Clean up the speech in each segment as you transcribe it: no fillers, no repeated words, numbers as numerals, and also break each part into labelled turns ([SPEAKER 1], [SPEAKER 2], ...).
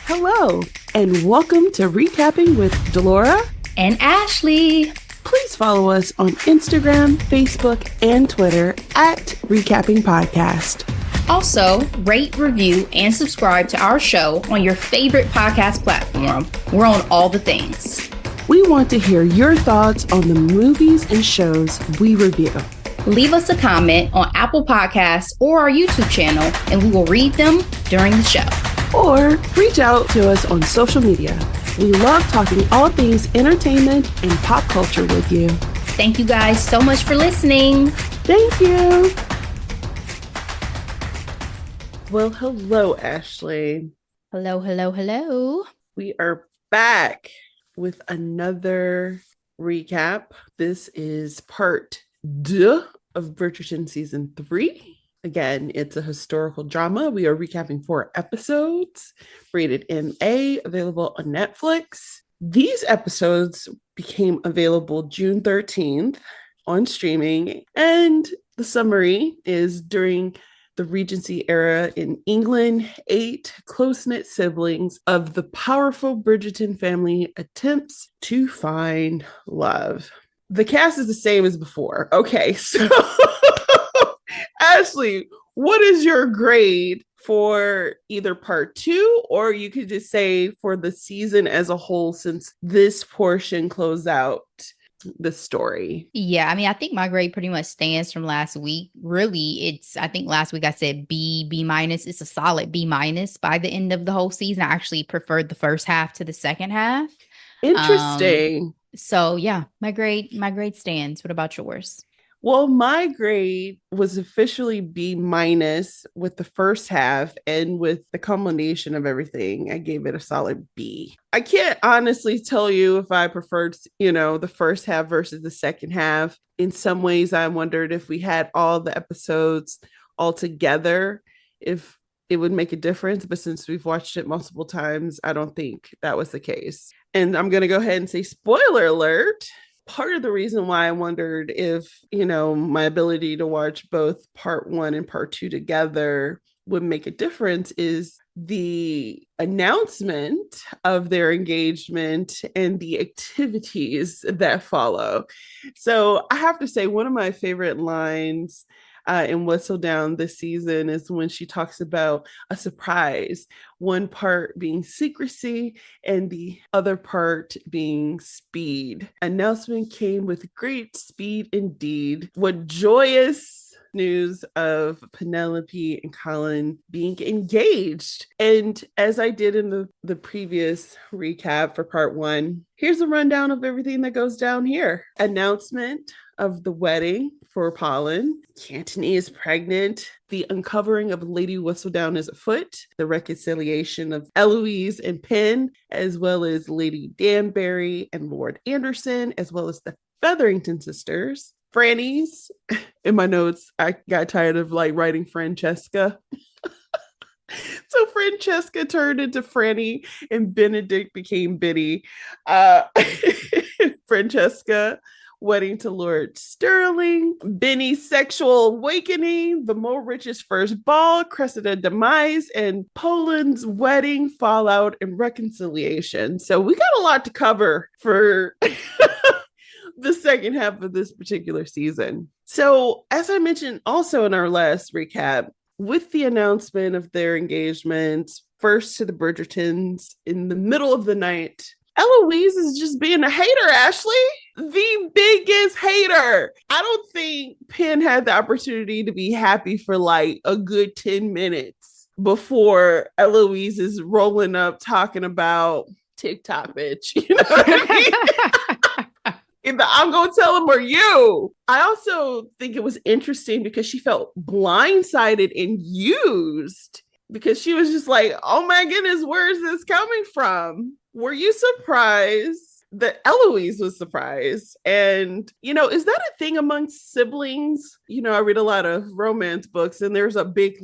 [SPEAKER 1] Hello, and welcome to reCapping with Delora
[SPEAKER 2] and Ashley.
[SPEAKER 1] Please follow us on Instagram, Facebook, and Twitter at reCapping Podcast.
[SPEAKER 2] Also, rate, review, and subscribe to our show on your favorite podcast platform. We're on all the things.
[SPEAKER 1] We want to hear your thoughts on the movies and shows we review.
[SPEAKER 2] Leave us a comment on Apple Podcasts or our YouTube channel, and we will read them during the show.
[SPEAKER 1] Or reach out to us on social media. We love talking all things entertainment and pop culture with you.
[SPEAKER 2] Thank you guys so much for listening.
[SPEAKER 1] Thank you. Well, hello, Ashley.
[SPEAKER 2] Hello, hello, hello.
[SPEAKER 1] We are back with another recap. This is part 2 of Bridgerton season 3. Again, it's a historical drama. We are recapping 4 episodes, rated MA, available on Netflix. These episodes became available June 13th on streaming, and the summary is during the Regency era in England, 8 close-knit siblings of the powerful Bridgerton family attempts to find love. The cast is the same as before. Okay, so Ashley, what is your grade for either part 2, or you could just say for the season as a whole, since this portion closed out the story?
[SPEAKER 2] Yeah, I mean, I think my grade pretty much stands from last week. Really, I think last week I said B minus. It's a solid B minus by the end of the whole season. I actually preferred the first half to the second half.
[SPEAKER 1] Interesting.
[SPEAKER 2] So yeah, my grade stands. What about yours?
[SPEAKER 1] Well, my grade was officially B minus with the first half, and with the culmination of everything, I gave it a solid B. I can't honestly tell you if I preferred, the first half versus the second half. In some ways, I wondered if we had all the episodes all together, if it would make a difference. But since we've watched it multiple times, I don't think that was the case. And I'm going to go ahead and say, spoiler alert. Part of the reason why I wondered if, my ability to watch both part 1 and part 2 together would make a difference is the announcement of their engagement and the activities that follow. So I have to say, one of my favorite lines in Whistledown this season is when she talks about a surprise, one part being secrecy and the other part being speed. Announcement came with great speed indeed. What joyous news of Penelope and Colin being engaged. And as I did in the previous recap for part 1, here's a rundown of everything that goes down here. Announcement of the wedding for Pollen. Cantony is pregnant. The uncovering of Lady Whistledown is afoot. The reconciliation of Eloise and Penn, as well as Lady Danbury and Lord Anderson, as well as the Featherington sisters. Franny's. In my notes, I got tired of writing Francesca. So Francesca turned into Franny and Benedict became Biddy. Francesca wedding to Lord Sterling, Benny's sexual awakening, the Mo Rich's first ball, Cressida demise, and Poland's wedding, fallout, and reconciliation. So we got a lot to cover for the second half of this particular season. So as I mentioned also in our last recap, with the announcement of their engagement, first to the Bridgertons in the middle of the night, Eloise is just being a hater, Ashley. The biggest hater. I don't think Penn had the opportunity to be happy for a good 10 minutes before Eloise is rolling up talking about TikTok, bitch. You know what I mean? Either I'm going to tell him or you. I also think it was interesting because she felt blindsided and used, because she was just like, oh my goodness, where is this coming from? Were you surprised that Eloise was surprised? And, is that a thing amongst siblings? I read a lot of romance books, and there's a big,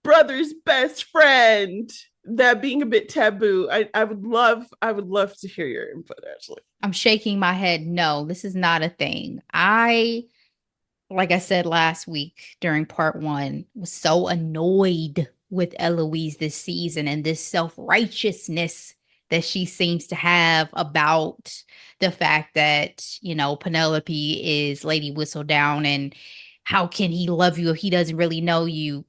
[SPEAKER 1] brother's best friend, that being a bit taboo. I would love to hear your input, Ashley.
[SPEAKER 2] I'm shaking my head. No, this is not a thing. Like I said last week during part 1, was so annoyed with Eloise this season and this self-righteousness that she seems to have about the fact that, Penelope is Lady Whistledown, and how can he love you if he doesn't really know you?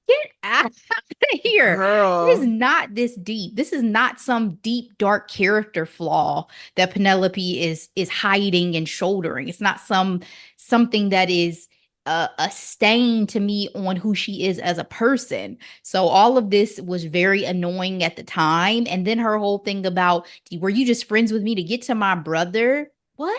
[SPEAKER 2] Get out of here. It is
[SPEAKER 1] Girl.
[SPEAKER 2] not this deep. This is not some deep, dark character flaw that Penelope is hiding and shouldering. It's not something that is a stain to me on who she is as a person. So all of this was very annoying at the time. And then her whole thing about, were you just friends with me to get to my brother? What?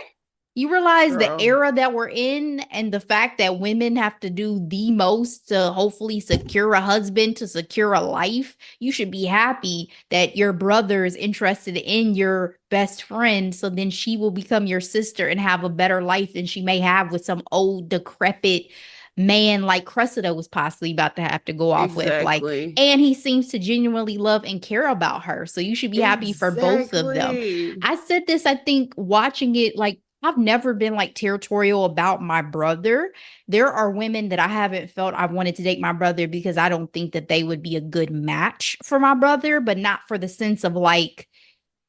[SPEAKER 2] You realize the
[SPEAKER 1] Girl.
[SPEAKER 2] era that we're in and the fact that women have to do the most to hopefully secure a husband, to secure a life. You should be happy that your brother is interested in your best friend. So then she will become your sister and have a better life than she may have with some old, decrepit man like Cressida was possibly about to have to go off with.
[SPEAKER 1] Exactly.
[SPEAKER 2] And he seems to genuinely love and care about her. So you should be happy for both of them.
[SPEAKER 1] Exactly.
[SPEAKER 2] I said this, I think, watching it, I've never been territorial about my brother. There are women that I haven't felt I wanted to date my brother because I don't think that they would be a good match for my brother, but not for the sense of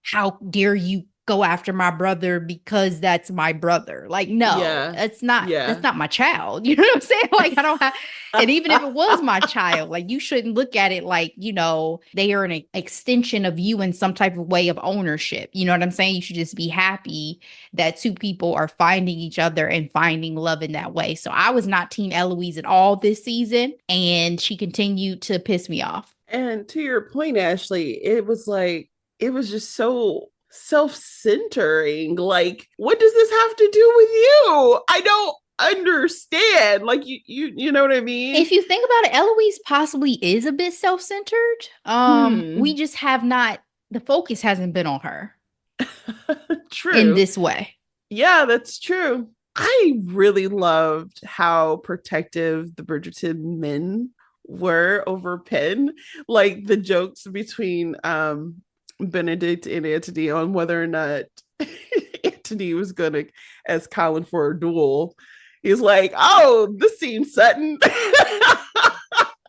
[SPEAKER 2] how dare you go after my brother because that's my brother. No,
[SPEAKER 1] Yeah.
[SPEAKER 2] that's
[SPEAKER 1] Yeah.
[SPEAKER 2] not my child. You know what I'm saying? I don't have, and even if it was my child, you shouldn't look at it they are an extension of you in some type of way of ownership. You know what I'm saying? You should just be happy that two people are finding each other and finding love in that way. So I was not Team Eloise at all this season, and she continued to piss me off.
[SPEAKER 1] And to your point, Ashley, it was just so self-centering. Like, what does this have to do with you? I don't understand. Like, you know what I mean?
[SPEAKER 2] If you think about it, Eloise possibly is a bit self-centered. We
[SPEAKER 1] Hmm.
[SPEAKER 2] just have not, the focus hasn't been on her in
[SPEAKER 1] True.
[SPEAKER 2] this way.
[SPEAKER 1] Yeah, that's true. I really loved how protective the Bridgerton men were over Penn. Like the jokes between Benedict and Antony on whether or not Antony was gonna ask Colin for a duel. He's like, oh, this seems sudden.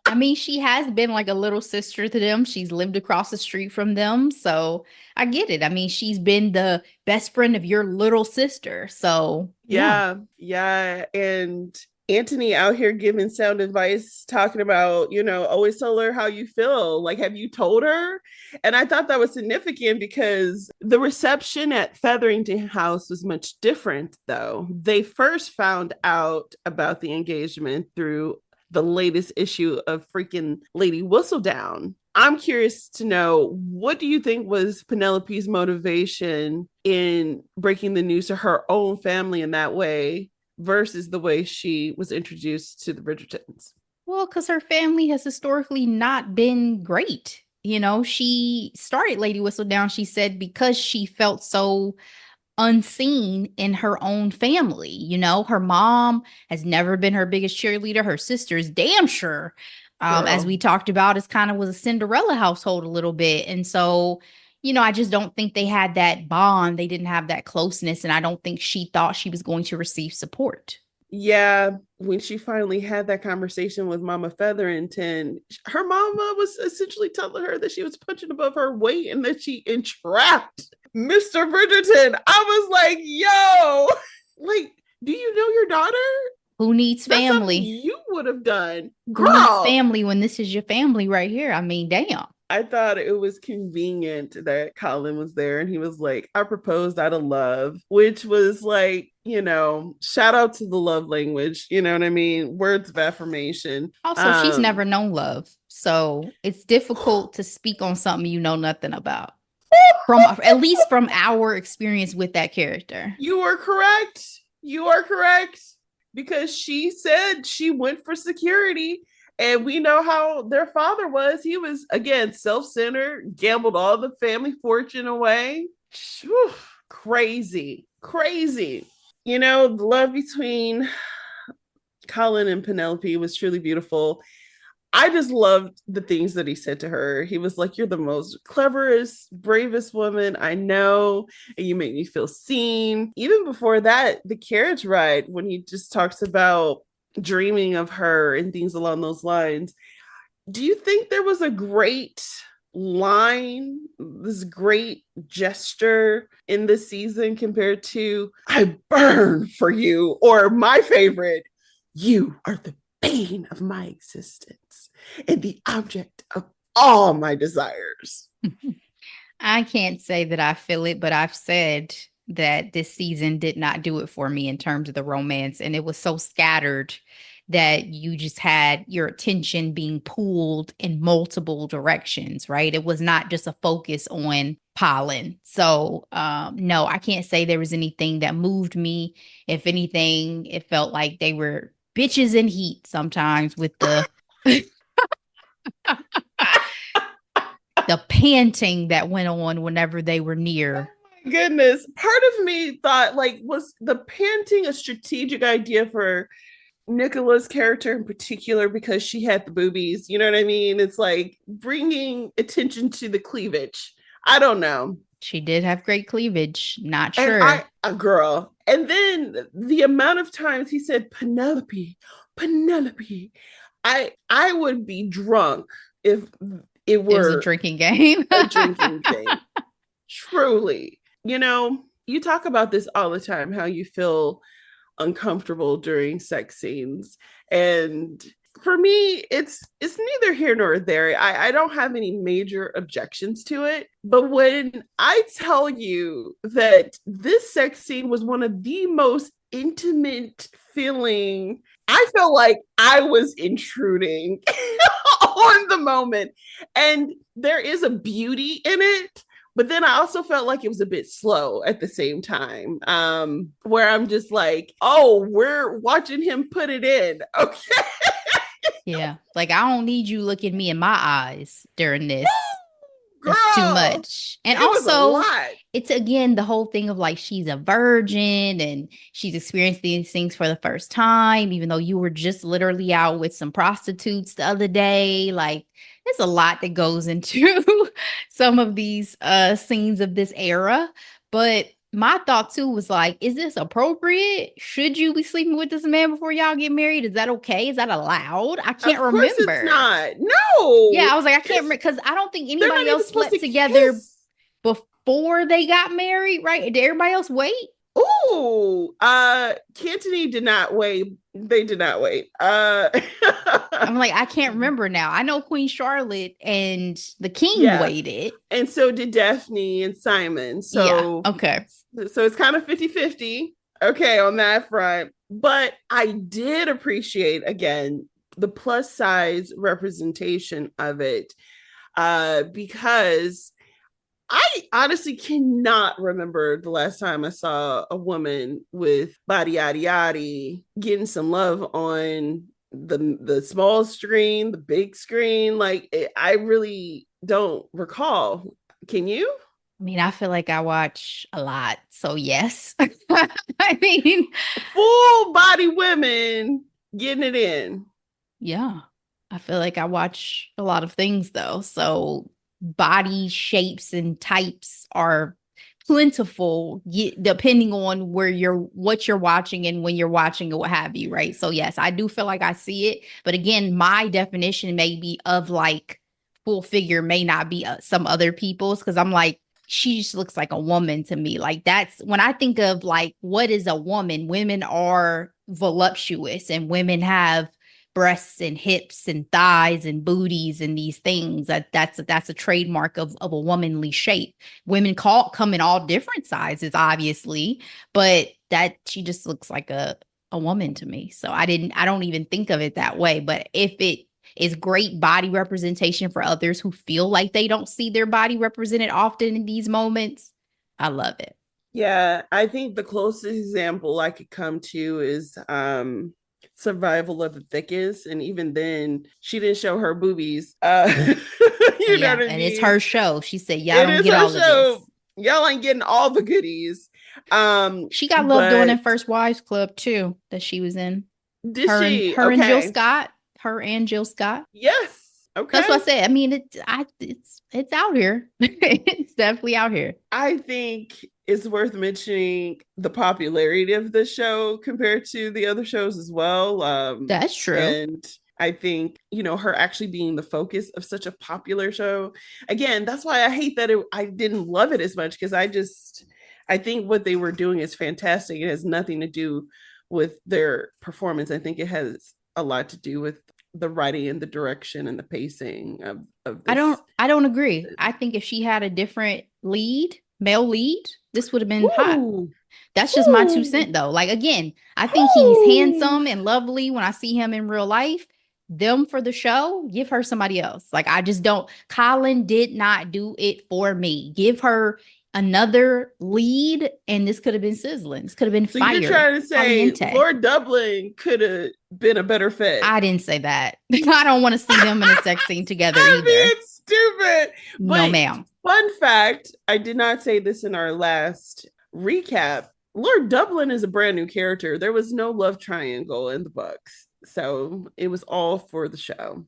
[SPEAKER 2] I mean, she has been like a little sister to them. She's lived across the street from them. So I get it. I mean, she's been the best friend of your little sister. So yeah.
[SPEAKER 1] Yeah, yeah. And Antony out here giving sound advice, talking about, always tell her how you feel. Like, have you told her? And I thought that was significant because the reception at Featherington House was much different, though. They first found out about the engagement through the latest issue of freaking Lady Whistledown. I'm curious to know, what do you think was Penelope's motivation in breaking the news to her own family in that way versus the way she was introduced to the Bridgertons?
[SPEAKER 2] Well, because her family has historically not been great. She started Lady Whistledown, she said, because she felt so unseen in her own family. Her mom has never been her biggest cheerleader. Her sister is damn sure, as
[SPEAKER 1] Girl.
[SPEAKER 2] we talked about, is kind of was a Cinderella household a little bit. And so, I just don't think they had that bond. They didn't have that closeness. And I don't think she thought she was going to receive support.
[SPEAKER 1] Yeah, when she finally had that conversation with Mama Featherington, her mama was essentially telling her that she was punching above her weight and that she entrapped Mr. Bridgerton. I was like, yo, like, do you know your daughter?
[SPEAKER 2] Who needs
[SPEAKER 1] That's something
[SPEAKER 2] family?
[SPEAKER 1] you would have done.
[SPEAKER 2] Who needs
[SPEAKER 1] Girl,
[SPEAKER 2] family when this is your family right here? I mean, damn.
[SPEAKER 1] I thought it was convenient that Colin was there and he was like, I proposed out of love, which was like, shout out to the love language. You know what I mean? Words of affirmation.
[SPEAKER 2] Also, she's never known love. So it's difficult to speak on something you know nothing about. At least from our experience with that character.
[SPEAKER 1] You are correct. You are correct. Because she said she went for security. And we know how their father was. He was, again, self-centered, gambled all the family fortune away. Whew, crazy, crazy. The love between Colin and Penelope was truly beautiful. I just loved the things that he said to her. He was like, you're the most cleverest, bravest woman I know. And you make me feel seen. Even before that, the carriage ride, when he just talks about dreaming of her and things along those lines. Do you think there was a great line, this great gesture in this season compared to "I burn for you" or my favorite, "You are the bane of my existence and the object of all my desires"?
[SPEAKER 2] I can't say that I feel it, but I've said that this season did not do it for me in terms of the romance. And it was so scattered that you just had your attention being pulled in multiple directions, right? It was not just a focus on pollen. So, no, I can't say there was anything that moved me. If anything, it felt like they were bitches in heat sometimes with the the panting that went on whenever they were near.
[SPEAKER 1] Goodness, part of me thought, like, was the panting a strategic idea for Nicola's character in particular because she had the boobies? You know what I mean? It's like bringing attention to the cleavage. I don't know.
[SPEAKER 2] She did have great cleavage. Not
[SPEAKER 1] And
[SPEAKER 2] sure.
[SPEAKER 1] a girl. And then the amount of times he said Penelope, Penelope. I would be drunk if it
[SPEAKER 2] It was a
[SPEAKER 1] were
[SPEAKER 2] drinking game.
[SPEAKER 1] a drinking game. Truly. You know, you talk about this all the time, how you feel uncomfortable during sex scenes. And for me, it's neither here nor there. I don't have any major objections to it. But when I tell you that this sex scene was one of the most intimate feeling, I felt like I was intruding on the moment. And there is a beauty in it, but then I also felt like it was a bit slow at the same time, where I'm just like, oh, we're watching him put it in. Okay.
[SPEAKER 2] Yeah. Like, I don't need you looking me in my eyes during this.
[SPEAKER 1] Girl,
[SPEAKER 2] That's too much. And
[SPEAKER 1] it was a
[SPEAKER 2] also,
[SPEAKER 1] lot.
[SPEAKER 2] it's again the whole thing of like she's a virgin and she's experienced these things for the first time, even though you were just literally out with some prostitutes the other day. Like, there's a lot that goes into some of these scenes of this era. But my thought too was like, is this appropriate? Should you be sleeping with this man before y'all get married? Is that okay? Is that allowed? I can't
[SPEAKER 1] Of course it's
[SPEAKER 2] remember.
[SPEAKER 1] not.
[SPEAKER 2] Yeah,
[SPEAKER 1] No,
[SPEAKER 2] I was like, I can't remember because I don't think
[SPEAKER 1] they're not
[SPEAKER 2] anybody
[SPEAKER 1] even
[SPEAKER 2] else
[SPEAKER 1] supposed
[SPEAKER 2] slept
[SPEAKER 1] to
[SPEAKER 2] together
[SPEAKER 1] kiss.
[SPEAKER 2] before they got married, right? Did everybody else wait?
[SPEAKER 1] Ooh, Cantony did not wait. They did not wait.
[SPEAKER 2] I'm like, I can't remember now. I know Queen Charlotte and the King
[SPEAKER 1] Yeah.
[SPEAKER 2] waited.
[SPEAKER 1] And so did Daphne and Simon.
[SPEAKER 2] Yeah.
[SPEAKER 1] So
[SPEAKER 2] Okay.
[SPEAKER 1] it's kind of 50-50. Okay, on that front. But I did appreciate again the plus size representation of it. Because I honestly cannot remember the last time I saw a woman with body yaddy yaddy getting some love on the small screen, the big screen. Like I really don't recall. Can you?
[SPEAKER 2] I mean, I feel like I watch a lot. So, yes. I mean,
[SPEAKER 1] Full body women getting it in.
[SPEAKER 2] yeah. I feel like I watch a lot of things though. So, body shapes and types are plentiful depending on what you're watching and when you're watching or what have you, right? So yes, I do feel like I see it, but again, my definition maybe of like full figure may not be some other people's, because I'm like, she just looks like a woman to me. Like, that's when I think of like what is a woman. Women are voluptuous and women have breasts and hips and thighs and booties and these things. That's a trademark of a womanly shape. Women come in all different sizes, obviously, but that she just looks like a woman to me. So I don't even think of it that way. But if it is great body representation for others who feel like they don't see their body represented often in these moments, I love it.
[SPEAKER 1] Yeah, I think the closest example I could come to is Survival of the Thickest, and even then she didn't show her boobies. You know
[SPEAKER 2] Yeah,
[SPEAKER 1] what I
[SPEAKER 2] and it's
[SPEAKER 1] mean?
[SPEAKER 2] her show. She said, y'all
[SPEAKER 1] It
[SPEAKER 2] don't
[SPEAKER 1] is
[SPEAKER 2] get
[SPEAKER 1] her
[SPEAKER 2] all of this.
[SPEAKER 1] show. Y'all ain't getting all the goodies.
[SPEAKER 2] She got love doing in
[SPEAKER 1] But
[SPEAKER 2] First Wives Club too, that she was in.
[SPEAKER 1] did she?
[SPEAKER 2] Her and Jill
[SPEAKER 1] Okay.
[SPEAKER 2] Scott. Her and Jill Scott.
[SPEAKER 1] Yes.
[SPEAKER 2] That's what
[SPEAKER 1] Okay.
[SPEAKER 2] I said. I mean, it's out here. It's definitely out here.
[SPEAKER 1] I think it's worth mentioning the popularity of the show compared to the other shows as well.
[SPEAKER 2] That's true.
[SPEAKER 1] And I think, her actually being the focus of such a popular show. Again, that's why I hate that I didn't love it as much, because I think what they were doing is fantastic. It has nothing to do with their performance. I think it has a lot to do with the writing and the direction and the pacing of this.
[SPEAKER 2] I don't agree. I think if she had a different male lead, this would have been hot.
[SPEAKER 1] Ooh,
[SPEAKER 2] That's just my two
[SPEAKER 1] ooh,
[SPEAKER 2] cent though. Like again, I think he's
[SPEAKER 1] ooh.
[SPEAKER 2] handsome and lovely when I see him in real life. Them for the show, give her somebody else. Like I just don't. Colin did not do it for me. Give her another lead, and this could have been sizzling. This could have been
[SPEAKER 1] So you're
[SPEAKER 2] fire,
[SPEAKER 1] trying to say
[SPEAKER 2] caliente.
[SPEAKER 1] Lord Dublin could have been a better fit?
[SPEAKER 2] I didn't say that. I don't want to see them in a sex scene together
[SPEAKER 1] I'm
[SPEAKER 2] either.
[SPEAKER 1] being stupid.
[SPEAKER 2] No,
[SPEAKER 1] But
[SPEAKER 2] ma'am.
[SPEAKER 1] fun fact, I did not say this in our last recap. Lord Dublin is a brand new character. There was no love triangle in the books. So it was all for the show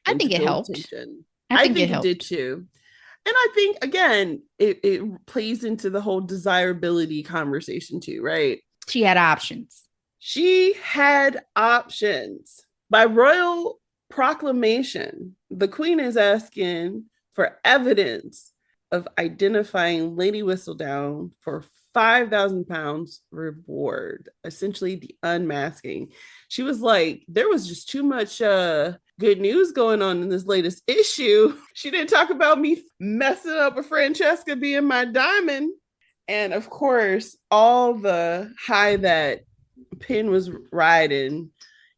[SPEAKER 2] I
[SPEAKER 1] and to
[SPEAKER 2] think it
[SPEAKER 1] build
[SPEAKER 2] helped.
[SPEAKER 1] tension.
[SPEAKER 2] I
[SPEAKER 1] I
[SPEAKER 2] think it
[SPEAKER 1] think it did
[SPEAKER 2] helped.
[SPEAKER 1] too. And I think, again, it plays into the whole desirability conversation too, right?
[SPEAKER 2] She had options.
[SPEAKER 1] She had options. By royal proclamation, the queen is asking for evidence of identifying Lady Whistledown for £5,000 reward, essentially the unmasking. She was like, there was just too much good news going on in this latest issue. She didn't talk about me messing up with Francesca being my diamond. And of course, all the high that Penn was riding,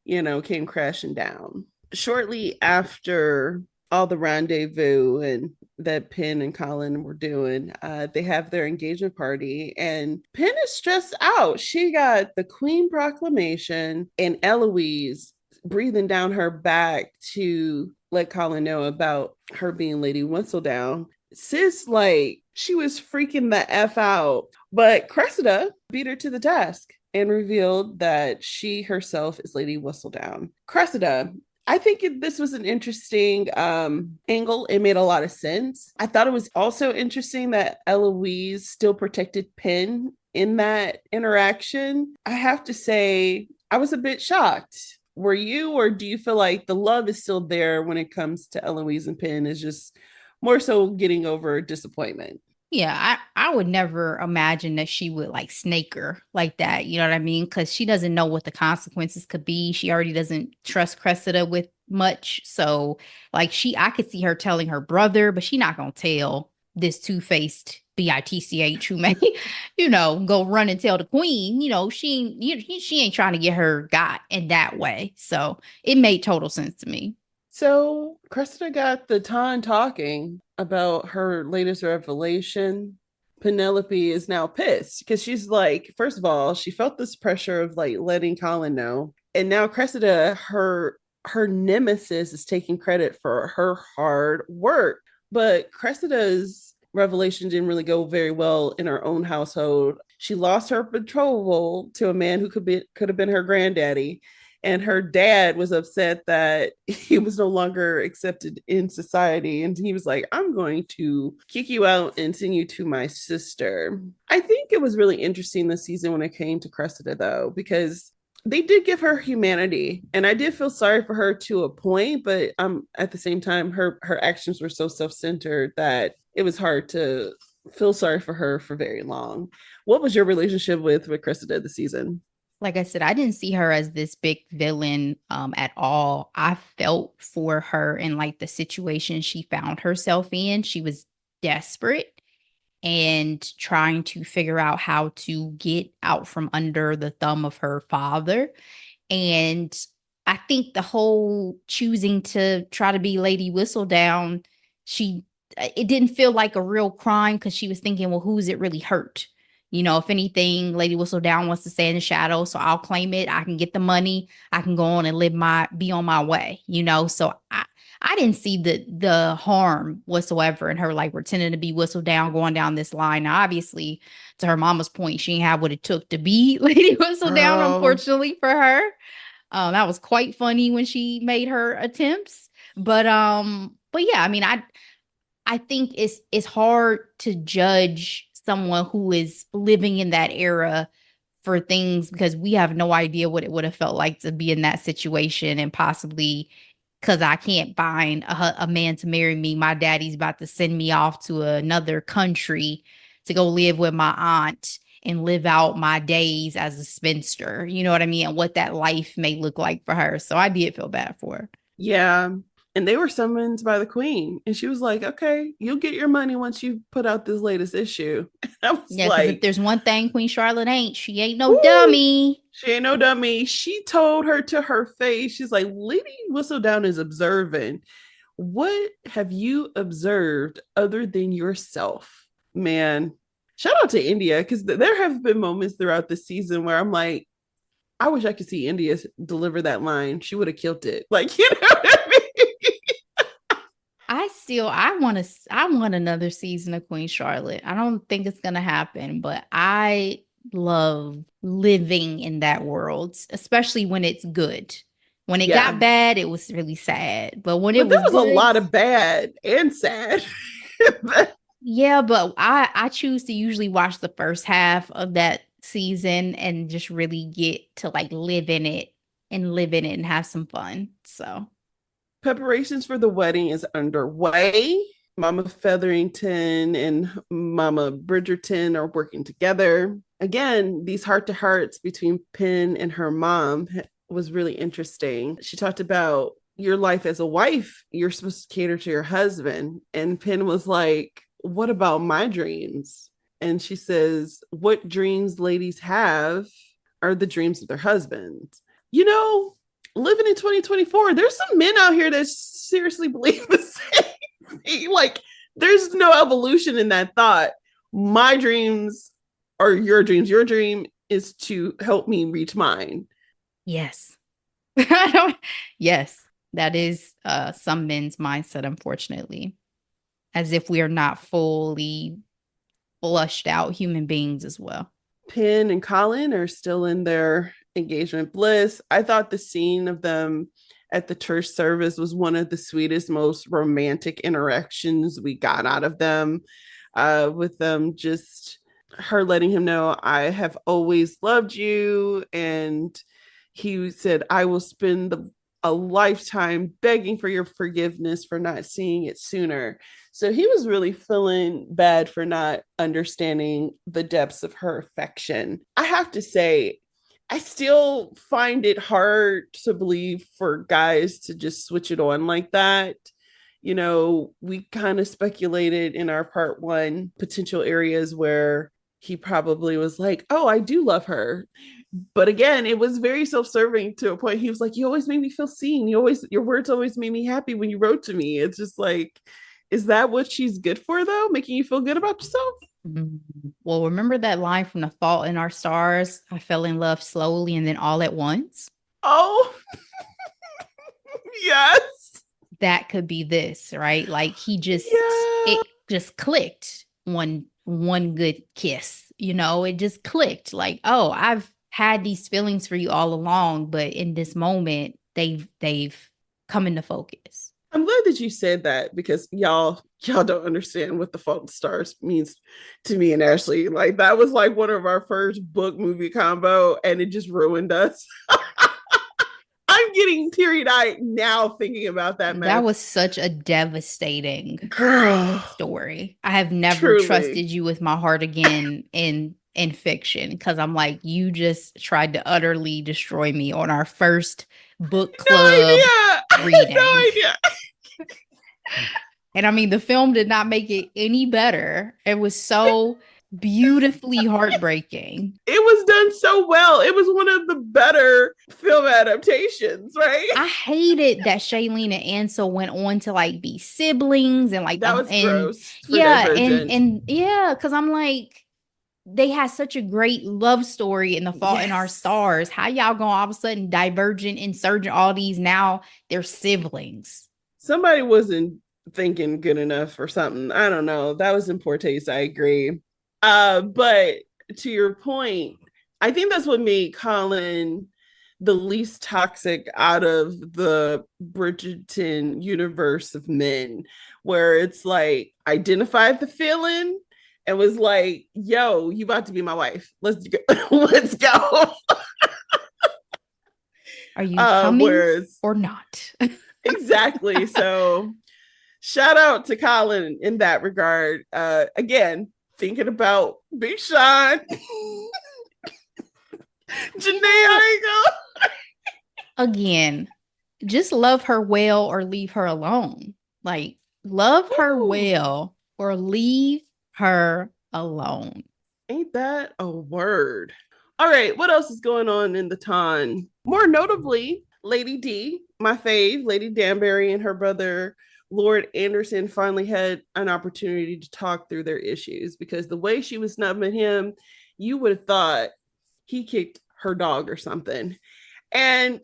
[SPEAKER 1] came crashing down. Shortly after all the rendezvous and that Penn and Colin were doing, they have their engagement party, and Penn is stressed out. She got the Queen Proclamation and Eloise breathing down her back to let Colin know about her being Lady Whistledown. Sis, like, she was freaking the F out. But Cressida beat her to the task and revealed that she herself is Lady Whistledown. Cressida, I think this was an interesting angle. It made a lot of sense. I thought it was also interesting that Eloise still protected Penn in that interaction. I have to say, I was a bit shocked. Were you, or do you feel like the love is still there when it comes to Eloise and Penn? Is just more so getting over disappointment?
[SPEAKER 2] Yeah, I would never imagine that she would like snake her like that. You know what I mean? Because she doesn't know what the consequences could be. She already doesn't trust Cressida with much. So, like, I could see her telling her brother, but she not gonna tell this two-faced bitch who may, go run and tell the queen. She ain't trying to get her got in that way. So it made total sense to me.
[SPEAKER 1] So Cressida got the Ton talking about her latest revelation. Penelope is now pissed because she's like, first of all, she felt this pressure of like letting Colin know. And now Cressida, her nemesis, is taking credit for her hard work. But Cressida's revelation didn't really go very well in her own household. She lost her betrothal to a man who could have been her granddaddy, and her dad was upset that he was no longer accepted in society, and he was like, I'm going to kick you out and send you to my sister. I think it was really interesting this season when it came to Cressida, though, because they did give her humanity, and I did feel sorry for her to a point, but at the same time, her actions were so self-centered that it was hard to feel sorry for her for very long. What was your relationship with Cressida this season?
[SPEAKER 2] Like I said, I didn't see her as this big villain at all. I felt for her in like the situation she found herself in. She was desperate and trying to figure out how to get out from under the thumb of her father. And I think the whole choosing to try to be Lady Whistledown, it didn't feel like a real crime because she was thinking, well, who's it really hurt? If anything, Lady Whistledown wants to stay in the shadows, so I'll claim it. I can get the money. I can go on and be on my way. So I didn't see the harm whatsoever in her like pretending to be Whistledown, going down this line. Now, obviously, to her mama's point, she didn't have what it took to be Lady Whistledown,
[SPEAKER 1] Girl,
[SPEAKER 2] unfortunately for her. That was quite funny when she made her attempts. But yeah, I mean, I think it's hard to judge someone who is living in that era for things because we have no idea what it would have felt like to be in that situation and possibly because I can't find a man to marry me. My daddy's about to send me off to another country to go live with my aunt and live out my days as a spinster. You know what I mean? And what that life may look like for her. So I did feel bad for her.
[SPEAKER 1] Yeah. And they were summoned by the queen. And she was like, okay, you'll get your money once you put out this latest issue. And I was
[SPEAKER 2] Yeah, because if
[SPEAKER 1] like,
[SPEAKER 2] there's one thing Queen Charlotte ain't, she ain't no
[SPEAKER 1] whoo,
[SPEAKER 2] dummy.
[SPEAKER 1] she ain't no dummy. She told her to her face, she's like, Lady Whistledown is observing. What have you observed other than yourself? Man, shout out to India because there have been moments throughout the season where I'm like, I wish I could see India deliver that line. She would have killed it. Like, you know what I mean?
[SPEAKER 2] I want another season of Queen Charlotte. I don't think it's gonna happen, but I love living in that world, especially when it's good. When it
[SPEAKER 1] Yeah.
[SPEAKER 2] got bad, it was really sad. But when it
[SPEAKER 1] But there
[SPEAKER 2] was
[SPEAKER 1] was a
[SPEAKER 2] good,
[SPEAKER 1] lot of bad and sad.
[SPEAKER 2] yeah, but I choose to usually watch the first half of that season and just really get to like live in it and have some fun. So
[SPEAKER 1] Preparations for the wedding is underway. Mama Featherington and Mama Bridgerton are working together. Again, these heart to hearts between Penn and her mom was really interesting. She talked about your life as a wife, you're supposed to cater to your husband. And Penn was like, what about my dreams? And she says, what dreams ladies have are the dreams of their husbands. You know, living in 2024, there's some men out here that seriously believe the same thing. Like, there's no evolution in that thought. My dreams are your dreams. Your dream is to help me reach mine.
[SPEAKER 2] yes. I don't yes, that is some men's mindset, unfortunately. As if we are not fully flushed out human beings as well.
[SPEAKER 1] Penn and Colin are still in their engagement bliss. I thought the scene of them at the church service was one of the sweetest, most romantic interactions we got out of them. With them just her letting him know, I have always loved you. And he said, I will spend a lifetime begging for your forgiveness for not seeing it sooner. So he was really feeling bad for not understanding the depths of her affection. I have to say, I still find it hard to believe for guys to just switch it on like that. You know, we kind of speculated in our part one potential areas where he probably was like, oh, I do love her. But again, it was very self-serving to a point. He was like, you always made me feel seen. Your words always made me happy when you wrote to me. It's just like, is that what she's good for though? Making you feel good about yourself?
[SPEAKER 2] Well, remember that line from The Fault in Our Stars? I fell in love slowly and then all at once.
[SPEAKER 1] Oh, yes.
[SPEAKER 2] That could be this, right? Like
[SPEAKER 1] Yeah.
[SPEAKER 2] it just clicked one good kiss. It just clicked. Like, oh, I've had these feelings for you all along, but in this moment, they've come into focus.
[SPEAKER 1] I'm glad that you said that because y'all don't understand what The Fault in Stars means to me and Ashley. Like that was like one of our first book movie combo and it just ruined us. I'm getting teary-eyed now thinking about that
[SPEAKER 2] That
[SPEAKER 1] mess.
[SPEAKER 2] was such a devastating
[SPEAKER 1] Girl,
[SPEAKER 2] story. I have never
[SPEAKER 1] truly.
[SPEAKER 2] trusted you with my heart again in fiction because I'm like, you just tried to utterly destroy me on our first book
[SPEAKER 1] No
[SPEAKER 2] club
[SPEAKER 1] idea. No
[SPEAKER 2] reading.
[SPEAKER 1] idea.
[SPEAKER 2] And I mean, the film did not make it any better. It was so beautifully heartbreaking.
[SPEAKER 1] It was done so well. It was one of the better film adaptations, right?
[SPEAKER 2] I hated that Shailene and Ansel went on to like be siblings and like
[SPEAKER 1] That was
[SPEAKER 2] and
[SPEAKER 1] gross for
[SPEAKER 2] yeah,
[SPEAKER 1] Divergent.
[SPEAKER 2] and yeah, because I'm like, they had such a great love story in The Fault in Our
[SPEAKER 1] Yes.
[SPEAKER 2] Stars. How y'all gonna all of a sudden Divergent, Insurgent, all these now they're siblings.
[SPEAKER 1] Somebody wasn't thinking good enough or something. I don't know. That was in poor taste. I agree. But to your point, I think that's what made Colin the least toxic out of the Bridgerton universe of men, where it's like identify the feeling, and was like, yo, you about to be my wife. Let's go. Let's go.
[SPEAKER 2] Are you coming
[SPEAKER 1] Whereas
[SPEAKER 2] or not?
[SPEAKER 1] exactly. So shout out to Colin in that regard. Again, thinking about Big Sean. Janae, I go.
[SPEAKER 2] Again, just love her well or leave her alone. Like, love her well or leave her alone.
[SPEAKER 1] Ain't that a word? All right, what else is going on in the ton? More notably, Lady D, my fave, Lady Danbury, and her brother Lord Anderson finally had an opportunity to talk through their issues, because the way she was snubbing him, you would have thought he kicked her dog or something. And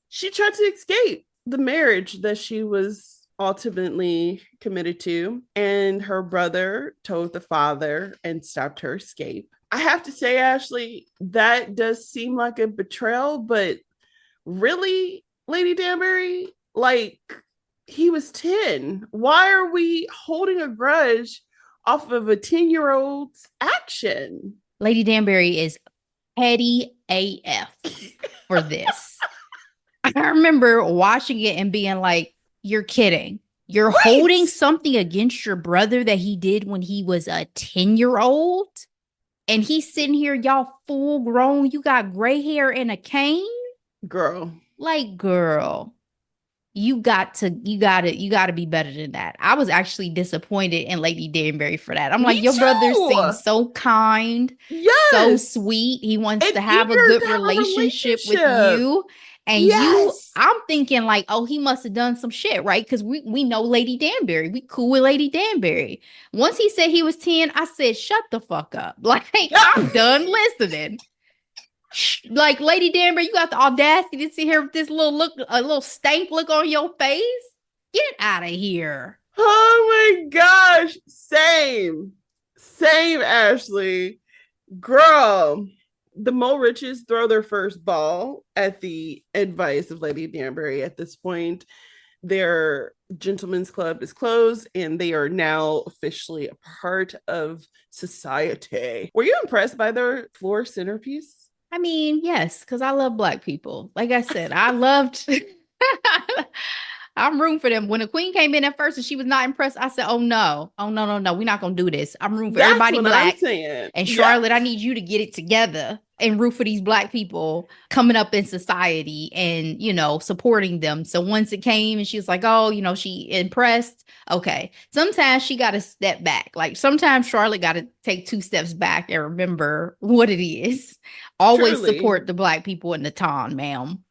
[SPEAKER 1] she tried to escape the marriage that she was ultimately committed to, and her brother told the father and stopped her escape. I have to say, Ashley, that does seem like a betrayal, but really, Lady Danbury, like, he was 10. Why are we holding a grudge off of a 10-year-old's action?
[SPEAKER 2] Lady Danbury is petty AF for this. I remember watching it and being like, you're kidding. You're holding something against your brother that he did when he was a 10-year-old? And he's sitting here, y'all full grown. You got gray hair and a cane?
[SPEAKER 1] Girl.
[SPEAKER 2] Like, girl, you got to be better than that. I was actually disappointed in Lady Danbury for that. I'm
[SPEAKER 1] Me
[SPEAKER 2] like, your
[SPEAKER 1] too.
[SPEAKER 2] brother seems so kind, so sweet. He wants
[SPEAKER 1] And
[SPEAKER 2] to have a good relationship with you. And I'm thinking like, oh, he must have done some shit, right? Because we know Lady Danbury. We cool with Lady Danbury. Once he said he was 10, I said, shut the fuck up. Like, I'm done listening. Like, Lady Danbury, you got the audacity to sit here with this little look, a little stank look on your face? Get out of here.
[SPEAKER 1] Oh my gosh. Same, Ashley. Girl, the Mo Riches throw their first ball at the advice of Lady Danbury. At this point, their gentlemen's club is closed and they are now officially a part of society. Were you impressed by their floor centerpiece?
[SPEAKER 2] I mean, yes, because I love Black people. Like I said, I loved. I'm rooting for them. When the queen came in at first and she was not impressed, I said, oh no, we're not going to do this. I'm rooting for everybody Black. And Charlotte, I need you to get it together and root for these Black people coming up in society and, you know, supporting them. So once it came and she was like, oh, you know, she impressed. Okay. Sometimes she got to step back. Like, sometimes Charlotte got to take 2 steps back and remember what it is. Always support the Black people in the town, ma'am.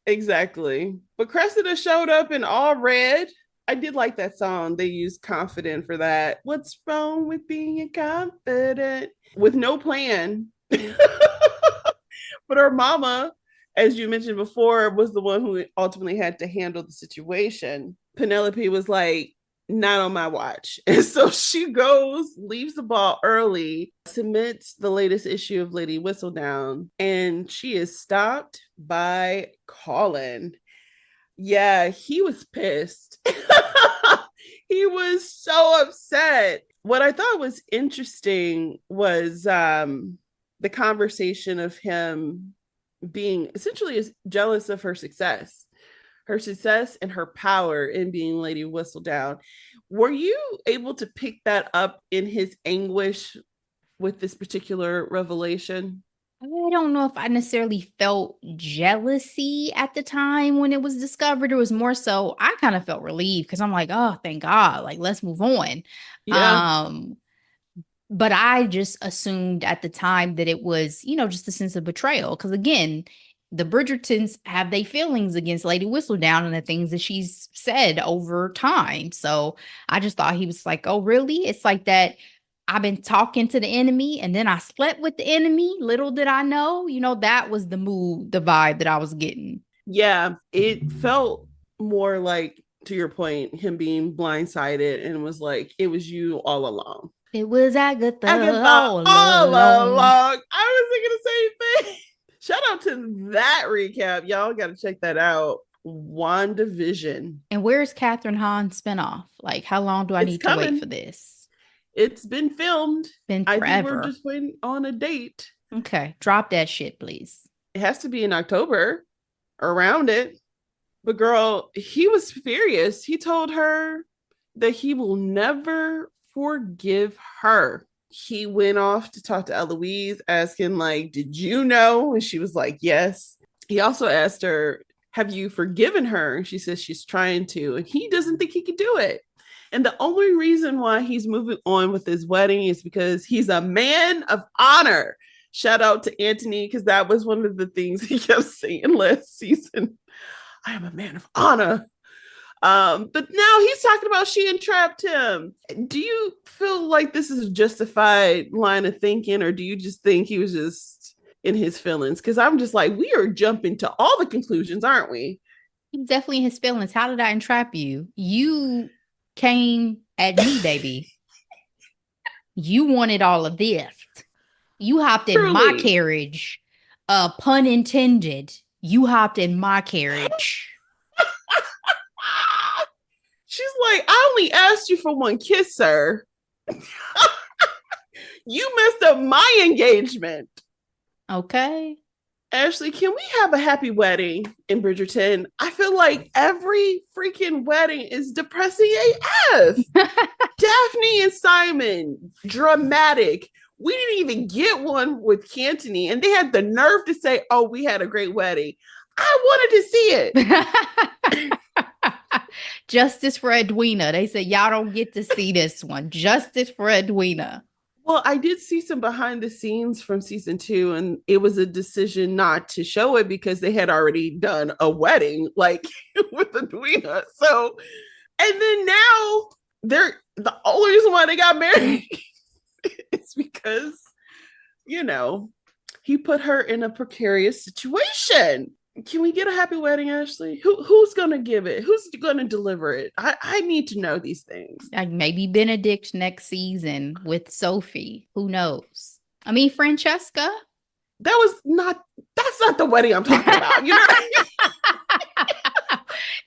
[SPEAKER 1] Exactly. But Cressida showed up in all red. I did like that song. They used Confident for that. What's wrong with being confident? With no plan. But her mama, as you mentioned before, was the one who ultimately had to handle the situation. Penelope was like, not on my watch. And so she goes, leaves the ball early, submits the latest issue of Lady Whistledown, and she is stopped by Colin. Yeah, he was pissed. He was so upset. What I thought was interesting was the conversation of him being essentially jealous of her success and her power in being Lady Whistledown. Were you able to pick that up in his anguish with this particular revelation?
[SPEAKER 2] I don't know if I necessarily felt jealousy at the time when it was discovered. It was more so I kind of felt relieved because I'm like, oh, thank God. Like, let's move on.
[SPEAKER 1] Yeah.
[SPEAKER 2] But I just assumed at the time that it was, you know, just a sense of betrayal. Because again, the Bridgertons have their feelings against Lady Whistledown and the things that she's said over time. So I just thought he was like, oh, really? It's like that. I've been talking to the enemy and then I slept with the enemy. Little did I know, you know, that was the mood, the vibe that I was getting.
[SPEAKER 1] Yeah, it felt more like, to your point, him being blindsided and was like, it was you all along.
[SPEAKER 2] It was Agatha
[SPEAKER 1] all along. I was thinking the same thing. Shout out to that recap. Y'all got to check that out. WandaVision.
[SPEAKER 2] And where's Catherine Hahn's spinoff? Like, how long do I need to wait for this?
[SPEAKER 1] It's been filmed.
[SPEAKER 2] Been
[SPEAKER 1] I think we're
[SPEAKER 2] forever.
[SPEAKER 1] just waiting on a date.
[SPEAKER 2] Okay. Drop that shit, please.
[SPEAKER 1] It has to be in October, around it. But girl, he was furious. He told her that he will never forgive her. He went off to talk to Eloise, asking, like, did you know? And she was like, yes. He also asked her, have you forgiven her? And she says she's trying to. And he doesn't think he could do it. And the only reason why he's moving on with his wedding is because he's a man of honor. Shout out to Anthony, because that was one of the things he kept saying last season. I am a man of honor. But now he's talking about she entrapped him. Do you feel like this is a justified line of thinking, or do you just think he was just in his feelings? Because I'm just like, we are jumping to all the conclusions, aren't we?
[SPEAKER 2] He's definitely in his feelings. How did I entrap you? You came at me, baby. You wanted all of this. You hopped in my
[SPEAKER 1] Truly.
[SPEAKER 2] carriage. Pun intended. You hopped in my carriage.
[SPEAKER 1] She's like, I only asked you for one kiss, sir. You messed up my engagement.
[SPEAKER 2] Okay.
[SPEAKER 1] Ashley, can we have a happy wedding in Bridgerton? I feel like every freaking wedding is depressing AF. Daphne and Simon, dramatic. We didn't even get one with Cantony, and they had the nerve to say, oh, we had a great wedding. I wanted to see it.
[SPEAKER 2] Justice for Edwina. They said, y'all don't get to see this one. Justice for Edwina.
[SPEAKER 1] Well, I did see some behind the scenes from season 2, and it was a decision not to show it because they had already done a wedding, like with Edwina. So, and then now they're the only reason why they got married is because, he put her in a precarious situation. Can we get a happy wedding, Ashley? Who's gonna give it? Who's gonna deliver it? I need to know these things.
[SPEAKER 2] Like maybe Benedict next season with Sophie. Who knows? I mean, Francesca.
[SPEAKER 1] That's not the wedding I'm talking about.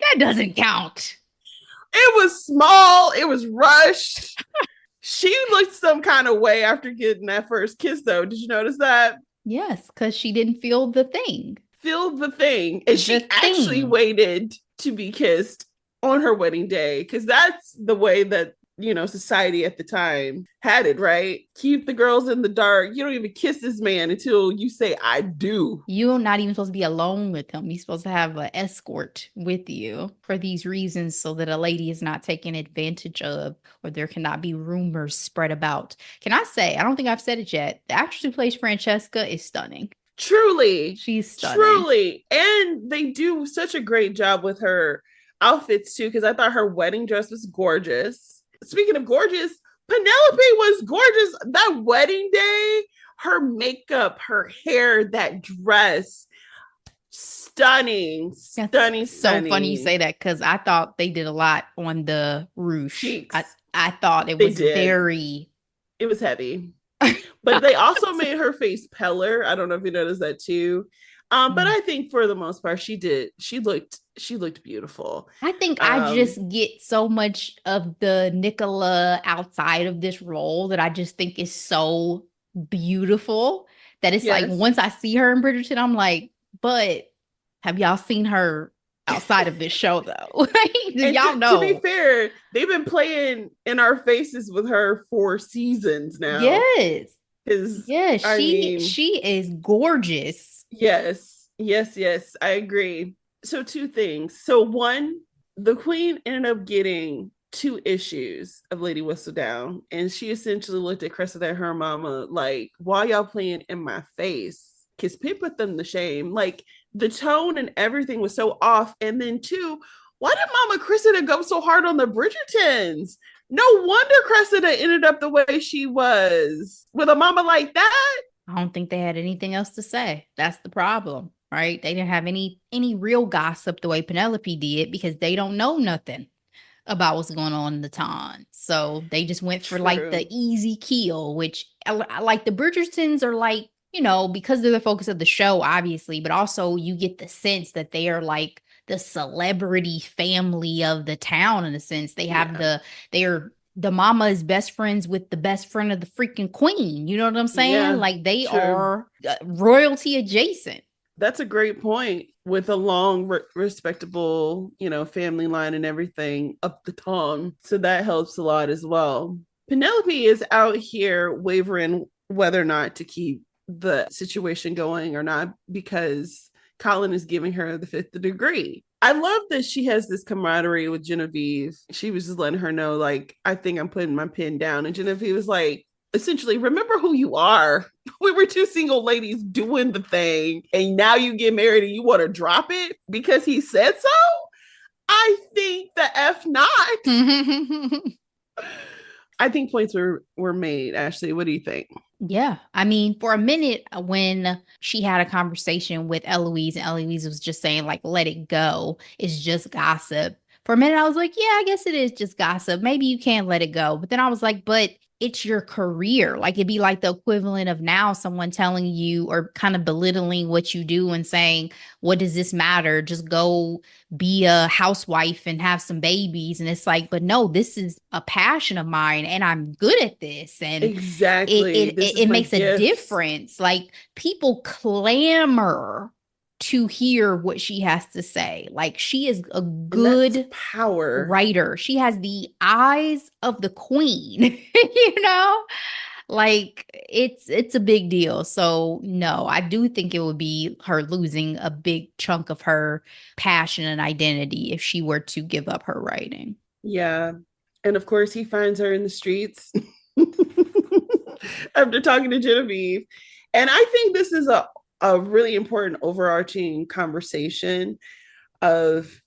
[SPEAKER 2] That doesn't count.
[SPEAKER 1] It was small. It was rushed. She looked some kind of way after getting that first kiss, though. Did you notice that?
[SPEAKER 2] Yes, because she didn't feel the thing.
[SPEAKER 1] Feel the thing. And she actually waited to be kissed on her wedding day, because that's the way that, society at the time had it, right? Keep the girls in the dark. You don't even kiss this man until you say, I do.
[SPEAKER 2] You're not even supposed to be alone with him. You're supposed to have an escort with you for these reasons so that a lady is not taken advantage of, or there cannot be rumors spread about. Can I say, I don't think I've said it yet, the actress who plays Francesca is stunning.
[SPEAKER 1] Truly.
[SPEAKER 2] She's stunning.
[SPEAKER 1] Truly. And they do such a great job with her outfits too, because I thought her wedding dress was gorgeous. Speaking of gorgeous, Penelope was gorgeous that wedding day. Her makeup, her hair, that dress, stunning. So funny
[SPEAKER 2] you say that, because I thought they did a lot on the ruche.
[SPEAKER 1] Cheeks.
[SPEAKER 2] I thought it was
[SPEAKER 1] it was heavy. But they also made her face paler. I don't know if you noticed that too. But I think for the most part, she looked beautiful.
[SPEAKER 2] I think I just get so much of the Nicola outside of this role that I just think is so beautiful that it's like, once I see her in Bridgerton, I'm like, but have y'all seen her outside of this show though? Y'all know.
[SPEAKER 1] To be fair, they've been playing in our faces with her for seasons now.
[SPEAKER 2] Yes. She is gorgeous.
[SPEAKER 1] Yes, I agree. So 2 things. So 1, the Queen ended up getting 2 issues of Lady Whistledown, and she essentially looked at Cressida and her mama like, why y'all playing in my face? Because Pip put them to shame. Like, the tone and everything was so off. And then 2, why did Mama Cressida go so hard on the Bridgertons? No wonder Cressida ended up the way she was with a mama like that.
[SPEAKER 2] I don't think they had anything else to say. That's the problem, right? They didn't have any real gossip the way Penelope did, because they don't know nothing about what's going on in the town. So they just went for like the easy kill, which like the Bridgertons are like, because they're the focus of the show, obviously, but also you get the sense that they are like the celebrity family of the town in a sense. They have they're the mama is best friends with the best friend of the freaking queen. You know what I'm saying?
[SPEAKER 1] Yeah,
[SPEAKER 2] Like they
[SPEAKER 1] true.
[SPEAKER 2] are royalty adjacent.
[SPEAKER 1] That's a great point with a long, respectable, family line and everything up the tongue. So that helps a lot as well. Penelope is out here wavering whether or not to keep the situation going or not because Colin is giving her the fifth degree. I love that she has this camaraderie with Genevieve. She was just letting her know, like, I think I'm putting my pen down. And Genevieve was like, essentially, remember who you are. We were two single ladies doing the thing, and now you get married and you want to drop it because he said so? I think the F not. I think points were made. Ashley, what do you think?
[SPEAKER 2] Yeah. I mean, for a minute when she had a conversation with Eloise and Eloise was just saying like, let it go. It's just gossip. For a minute, I was like, yeah, I guess it is just gossip. Maybe you can't let it go. But then I was like, but it's your career. Like it'd be like the equivalent of now someone telling you or kind of belittling what you do and saying, what does this matter? Just go be a housewife and have some babies. And it's like, but no, this is a passion of mine and I'm good at this. And
[SPEAKER 1] Exactly. This is
[SPEAKER 2] it
[SPEAKER 1] my
[SPEAKER 2] makes a
[SPEAKER 1] gift.
[SPEAKER 2] difference. Like people clamor to hear what she has to say. Like she is a good
[SPEAKER 1] power
[SPEAKER 2] writer. She has the eyes of the queen, you know? Like it's a big deal. So no, I do think it would be her losing a big chunk of her passion and identity if she were to give up her writing.
[SPEAKER 1] Yeah. And of course he finds her in the streets after talking to Genevieve. And I think this is a really important overarching conversation of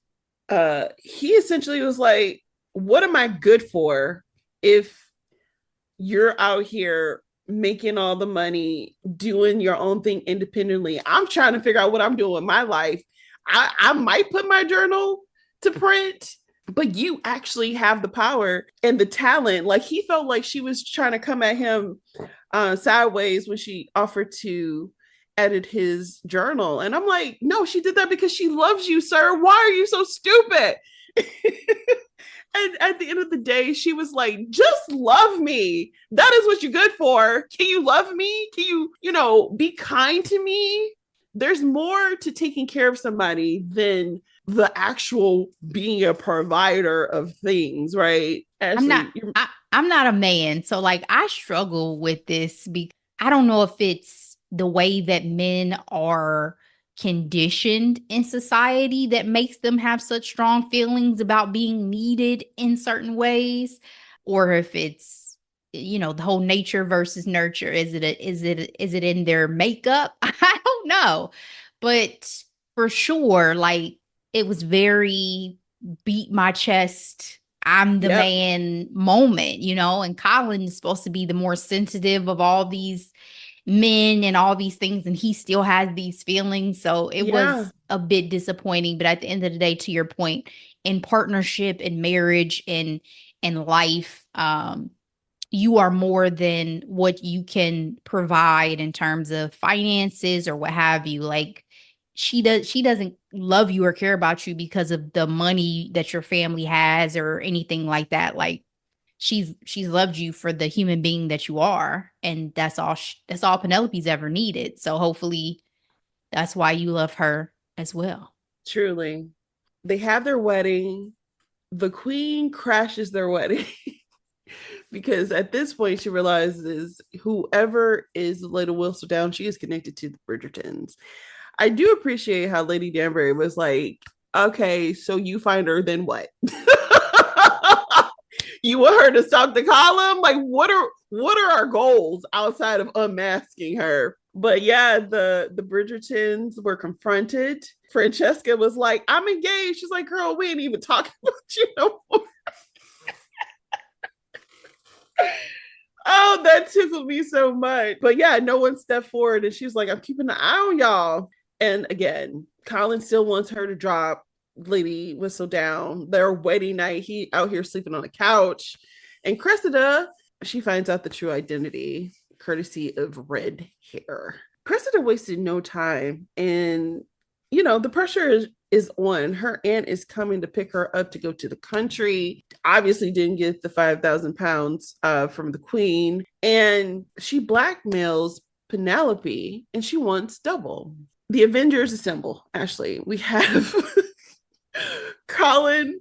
[SPEAKER 1] he essentially was like, what am I good for if you're out here making all the money, doing your own thing independently? I'm trying to figure out what I'm doing with my life. I might put my journal to print, but you actually have the power and the talent. Like he felt like she was trying to come at him sideways when she offered to edit his journal. And I'm like, no, she did that because she loves you, sir. Why are you so stupid? And at the end of the day, she was like, just love me. That is what you're good for. Can you love me? Can you, be kind to me? There's more to taking care of somebody than the actual being a provider of things, right?
[SPEAKER 2] I'm not
[SPEAKER 1] Ashley,
[SPEAKER 2] I'm not a man, so like I struggle with this because I don't know if it's the way that men are conditioned in society that makes them have such strong feelings about being needed in certain ways, or if it's the whole nature versus nurture. Is it in their makeup? I don't know. But for sure, like it was very beat my chest, I'm the
[SPEAKER 1] yep.
[SPEAKER 2] man moment, and Colin is supposed to be the more sensitive of all these men and all these things, and he still has these feelings. So it
[SPEAKER 1] Yeah.
[SPEAKER 2] was a bit disappointing. But at the end of the day, to your point, in partnership, in marriage, in life, you are more than what you can provide in terms of finances or what have you. Like she doesn't love you or care about you because of the money that your family has or anything like that. Like she's loved you for the human being that you are, and that's all Penelope's ever needed. So hopefully that's why you love her as well.
[SPEAKER 1] Truly. They have their wedding. The queen crashes their wedding because at this point she realizes whoever is Lady Whistledown, she is connected to the Bridgertons. I do appreciate how Lady Danbury was like, okay, so you find her, then what? You want her to stop the column? Like, what are our goals outside of unmasking her? But yeah, the Bridgertons were confronted. Francesca was like, I'm engaged. She's like, girl, we ain't even talking about you no more. Oh, that tickled me so much. But yeah, no one stepped forward and she was like, I'm keeping an eye on y'all. And again, Colin still wants her to drop Lady Whistledown. Their wedding night, he out here sleeping on a couch. And Cressida, she finds out the true identity courtesy of red hair. Cressida wasted no time. And, the pressure is on. Her aunt is coming to pick her up to go to the country. Obviously, didn't get the 5,000 pounds from the queen. And she blackmails Penelope and she wants double. The Avengers assemble, Ashley. We have Colin,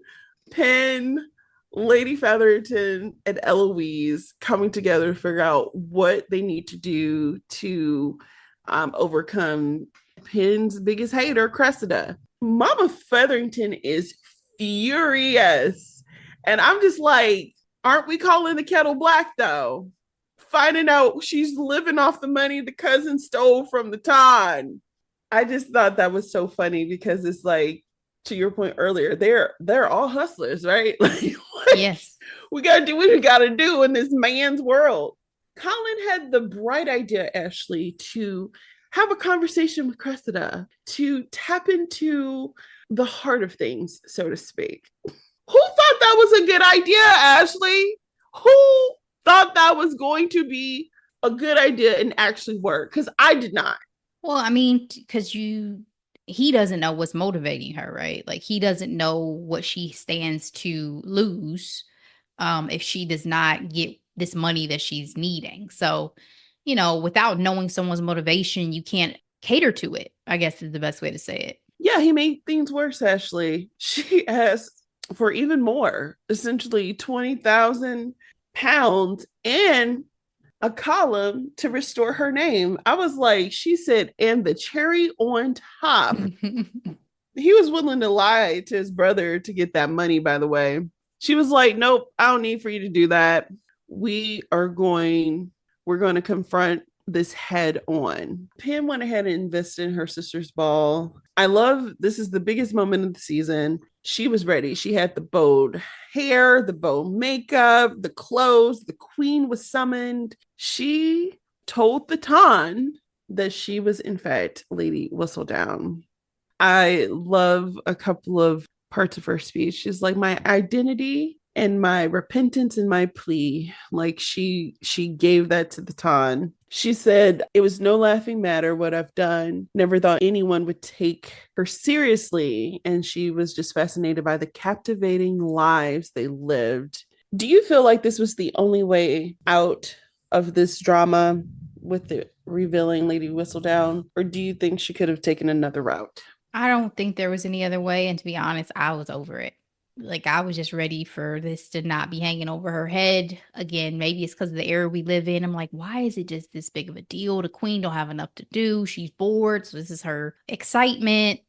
[SPEAKER 1] Penn, Lady Featherton, and Eloise coming together to figure out what they need to do to overcome Penn's biggest hater, Cressida. Mama Featherington is furious. And I'm just like, aren't we calling the kettle black though? Finding out she's living off the money the cousin stole from the Ton. I just thought that was so funny because it's like, to your point earlier, they're all hustlers, right? Like,
[SPEAKER 2] yes,
[SPEAKER 1] we gotta do what we gotta do in this man's world. Colin had the bright idea, Ashley, to have a conversation with Cressida, to tap into the heart of things, so to speak. Who thought that was a good idea, Ashley? Who thought that was going to be a good idea and actually work? Because I did not.
[SPEAKER 2] Well, I mean, because he doesn't know what's motivating her, right? Like he doesn't know what she stands to lose if she does not get this money that she's needing. So, without knowing someone's motivation, you can't cater to it, I guess is the best way to say it.
[SPEAKER 1] Yeah, he made things worse, Ashley. She asked for even more, essentially 20,000 pounds and a column to restore her name. I was like, she said, and the cherry on top. He was willing to lie to his brother to get that money, by the way. She was like, nope, I don't need for you to do that. We're going to confront this head on. Pam went ahead and invested in her sister's ball. I love, this is the biggest moment of the season. She was ready. She had the bowed hair, the bow makeup, the clothes. The queen was summoned. She told the Ton that she was, in fact, Lady Whistledown. I love a couple of parts of her speech. She's like, my identity and my repentance and my plea. Like she gave that to the Ton. She said, it was no laughing matter what I've done. Never thought anyone would take her seriously. And she was just fascinated by the captivating lives they lived. Do you feel like this was the only way out of this drama with the revealing Lady Whistledown? Or do you think she could have taken another route?
[SPEAKER 2] I don't think there was any other way. And to be honest, I was over it. Like, I was just ready for this to not be hanging over her head. Again, maybe it's because of the era we live in. I'm like, why is it just this big of a deal? The queen don't have enough to do. She's bored. So this is her excitement.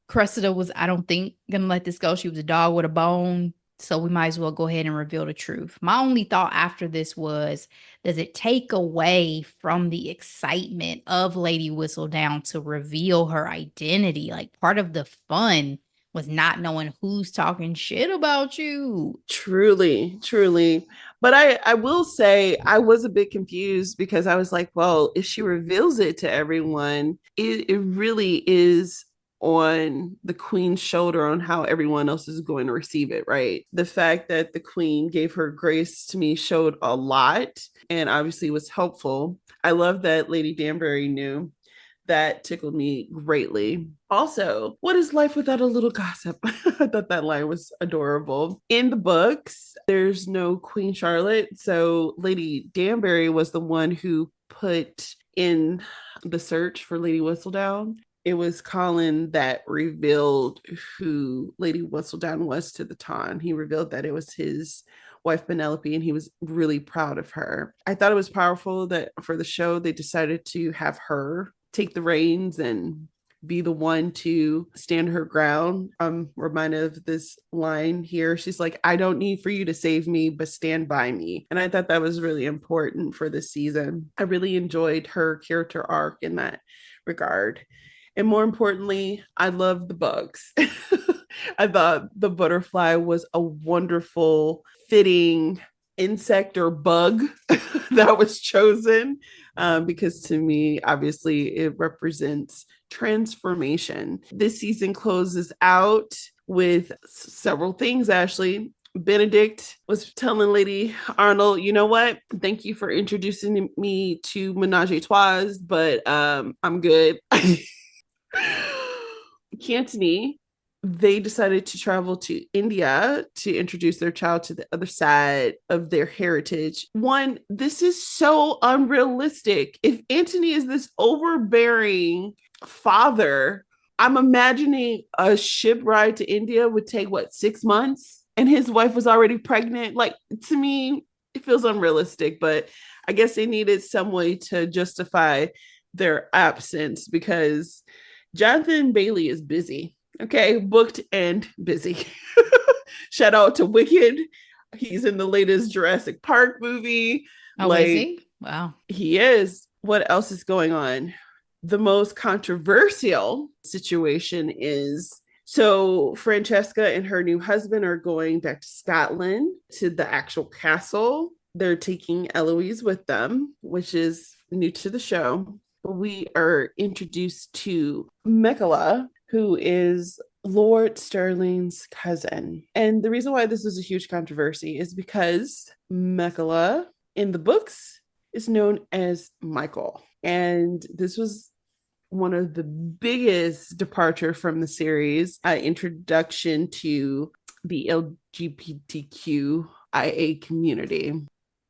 [SPEAKER 2] Cressida was, I don't think, gonna let this go. She was a dog with a bone. So we might as well go ahead and reveal the truth. My only thought after this was, does it take away from the excitement of Lady Whistledown to reveal her identity? Like, part of the fun was not knowing who's talking shit about you.
[SPEAKER 1] Truly, truly. But I will say I was a bit confused because I was like, well, if she reveals it to everyone, it really is on the queen's shoulder on how everyone else is going to receive it, right? The fact that the queen gave her grace to me showed a lot and obviously was helpful. I love that Lady Danbury knew. That tickled me greatly. Also, what is life without a little gossip? I thought that line was adorable. In the books, there's no Queen Charlotte. So Lady Danbury was the one who put in the search for Lady Whistledown. It was Colin that revealed who Lady Whistledown was to the Ton. He revealed that it was his wife Penelope, and he was really proud of her. I thought it was powerful that for the show, they decided to have her take the reins and be the one to stand her ground. I'm reminded of this line here. She's like, I don't need for you to save me, but stand by me. And I thought that was really important for this season. I really enjoyed her character arc in that regard. And more importantly, I love the bugs. I thought the butterfly was a wonderful, fitting insect or bug that was chosen because to me, obviously, it represents transformation. This season closes out with several things, Ashley. Benedict was telling Lady Arnold, you know what? Thank you for introducing me to Menage a Trois, but I'm good. Cantony they decided to travel to India to introduce their child to the other side of their heritage. One, this is so unrealistic. If Antony is this overbearing father, I'm imagining a ship ride to India would take what, 6 months? And his wife was already pregnant. Like, to me, it feels unrealistic, but I guess they needed some way to justify their absence because Jonathan Bailey is busy. Okay, booked and busy. Shout out to Wicked. He's in the latest Jurassic Park movie.
[SPEAKER 2] Oh, is
[SPEAKER 1] Like,
[SPEAKER 2] he? Wow.
[SPEAKER 1] he is. What else is going on? The most controversial situation is so Francesca and her new husband are going back to Scotland to the actual castle. They're taking Eloise with them, which is new to the show. We are introduced to Mikola, who is Lord Sterling's cousin. And the reason why this is a huge controversy is because Mikola in the books is known as Michael. And this was one of the biggest departure from the series, introduction to the LGBTQIA community.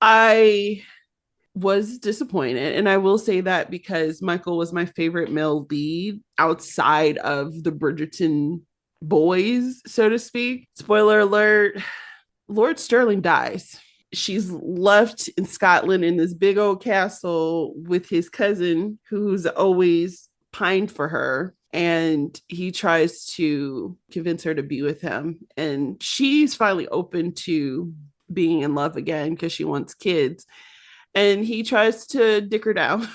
[SPEAKER 1] I was disappointed. And I will say that because Michael was my favorite male lead outside of the Bridgerton boys, so to speak. Spoiler alert, Lord Sterling dies. She's left in Scotland in this big old castle with his cousin, who's always pined for her. And he tries to convince her to be with him. And she's finally open to being in love again because she wants kids. And he tries to dick her down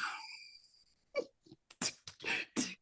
[SPEAKER 1] to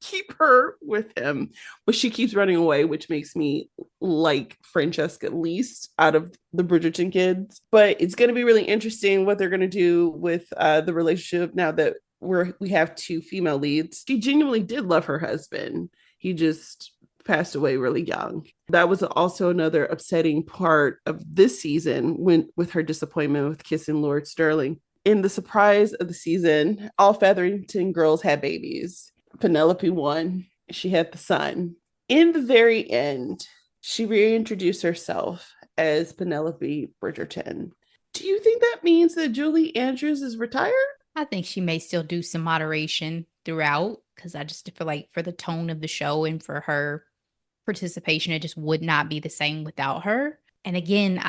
[SPEAKER 1] keep her with him, but she keeps running away, which makes me like Francesca least out of the Bridgerton kids. But it's going to be really interesting what they're going to do with the relationship now that we have two female leads. She genuinely did love her husband. He just passed away really young. That was also another upsetting part of this season with her disappointment with kissing Lord Sterling. In the surprise of the season, all Featherington girls had babies. Penelope won. She had the son. In the very end, she reintroduced herself as Penelope Bridgerton. Do you think that means that Julie Andrews is retired?
[SPEAKER 2] I think she may still do some moderation throughout because I just feel like for the tone of the show and for her participation, it just would not be the same without her. And again,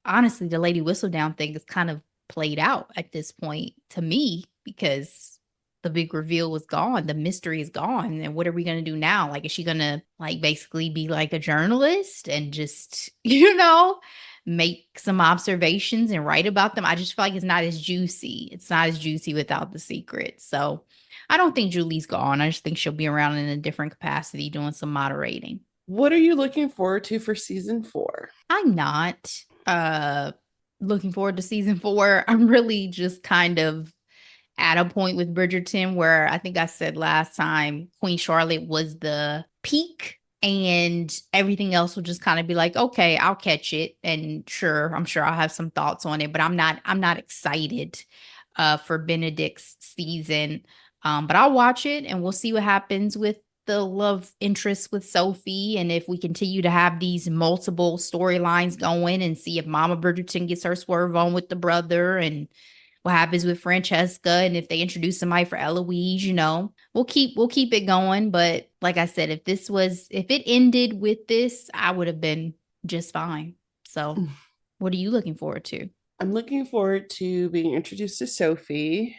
[SPEAKER 2] honestly, the Lady Whistledown thing is kind of played out at this point to me because the big reveal was gone. The mystery is gone. And what are we going to do now? Like, is she going to like basically be like a journalist and just, make some observations and write about them? I just feel like it's not as juicy. It's not as juicy without the secret. So I don't think Julie's gone. I just think she'll be around in a different capacity doing some moderating.
[SPEAKER 1] What are you looking forward to for season 4?
[SPEAKER 2] I'm not looking forward to season 4. I'm really just kind of at a point with Bridgerton where I think I said last time Queen Charlotte was the peak and everything else will just kind of be like, okay, I'll catch it. And I'm sure I'll have some thoughts on it, but I'm not excited for Benedict's season. But I'll watch it and we'll see what happens with the love interest with Sophie, and if we continue to have these multiple storylines going and see if Mama Bridgerton gets her swerve on with the brother and what happens with Francesca, and if they introduce somebody for Eloise, we'll keep it going. But like I said, if it ended with this, I would have been just fine. So what are you looking forward to?
[SPEAKER 1] I'm looking forward to being introduced to Sophie.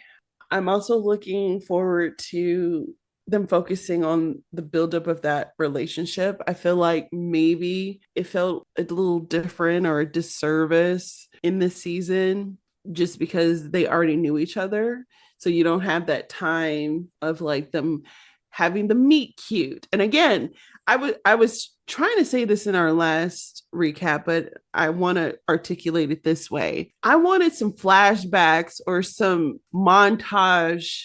[SPEAKER 1] I'm also looking forward to them focusing on the buildup of that relationship. I feel like maybe it felt a little different or a disservice in this season just because they already knew each other. So you don't have that time of like them having the meet cute. And again, I was trying to say this in our last recap, but I want to articulate it this way. I wanted some flashbacks or some montage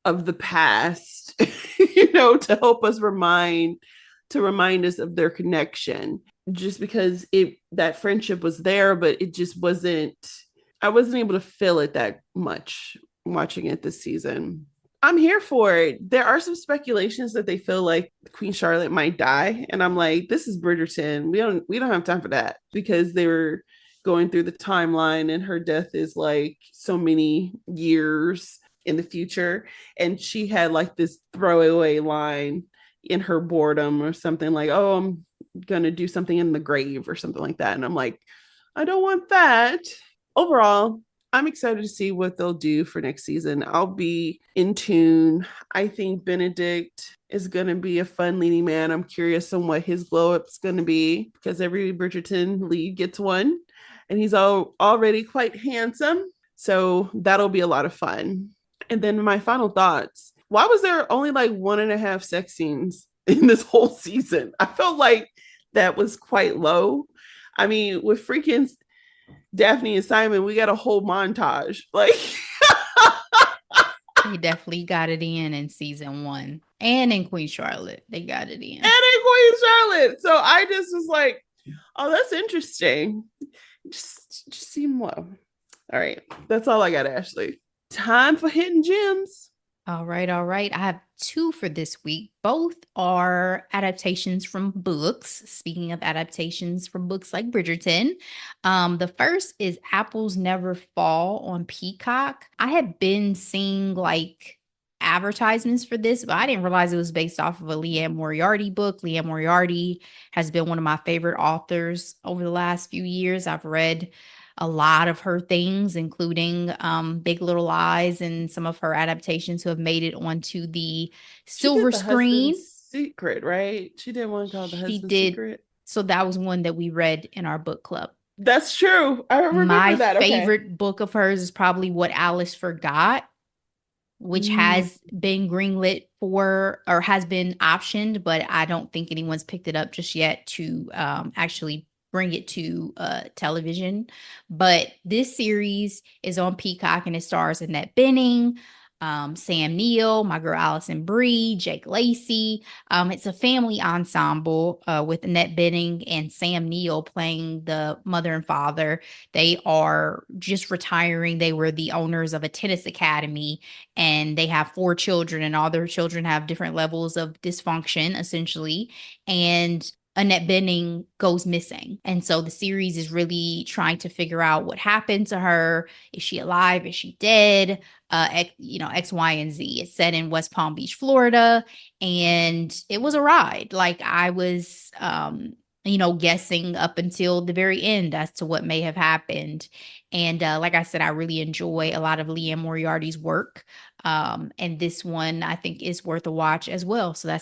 [SPEAKER 1] of the past, to help us remind us of their connection. Just because that friendship was there, but it just wasn't. I wasn't able to feel it that much watching it this season. I'm here for it. There are some speculations that they feel like Queen Charlotte might die, and I'm like, this is Bridgerton. We don't have time for that, because they were going through the timeline, and her death is like so many years in the future, and she had like this throwaway line in her boredom or something like, "Oh, I'm gonna do something in the grave" or something like that, and I'm like, I don't want that. Overall, I'm excited to see what they'll do for next season. I'll be in tune. I think Benedict is going to be a fun leading man. I'm curious on what his glow up is going to be, because every Bridgerton lead gets one, and he's already quite handsome. So that'll be a lot of fun. And then my final thoughts. Why was there only like 1.5 sex scenes in this whole season? I felt like that was quite low. I mean, with freaking Daphne and Simon, we got a whole montage. Like,
[SPEAKER 2] They definitely got it in season 1 and in Queen Charlotte. They got it in.
[SPEAKER 1] and in Queen Charlotte. So I just was like, oh, that's interesting. Just seem low. All right. That's all I got, Ashley. Time for hidden gems.
[SPEAKER 2] All right, all right. I have 2 for this week. Both are adaptations from books. Speaking of adaptations from books like Bridgerton, the first is Apples Never Fall on Peacock. I had been seeing like advertisements for this, but I didn't realize it was based off of a Liane Moriarty book. Liane Moriarty has been one of my favorite authors over the last few years. I've read a lot of her things, including Big Little Lies and some of her adaptations who have made it onto the silver screen.
[SPEAKER 1] Secret, right? She did one called The Husband's Secret.
[SPEAKER 2] So that was one that we read in our book club.
[SPEAKER 1] That's true. I remember
[SPEAKER 2] My
[SPEAKER 1] that.
[SPEAKER 2] favorite book of hers is probably What Alice Forgot, which has been greenlit for, or has been optioned, but I don't think anyone's picked it up just yet to actually bring it to television. But this series is on Peacock, and it stars Annette Bening, Sam Neill, my girl Allison Brie, Jake Lacey. It's a family ensemble with Annette Bening and Sam Neill playing the mother and father. They are just retiring. They were the owners of a tennis academy, and they have 4 children, and all their children have different levels of dysfunction, essentially. And Annette Bening goes missing. And so the series is really trying to figure out what happened to her. Is she alive? Is she dead? X, Y, and Z. It's set in West Palm Beach, Florida. And it was a ride. Like I was, guessing up until the very end as to what may have happened. And like I said, I really enjoy a lot of Liane Moriarty's work. And this one I think is worth a watch as well. So that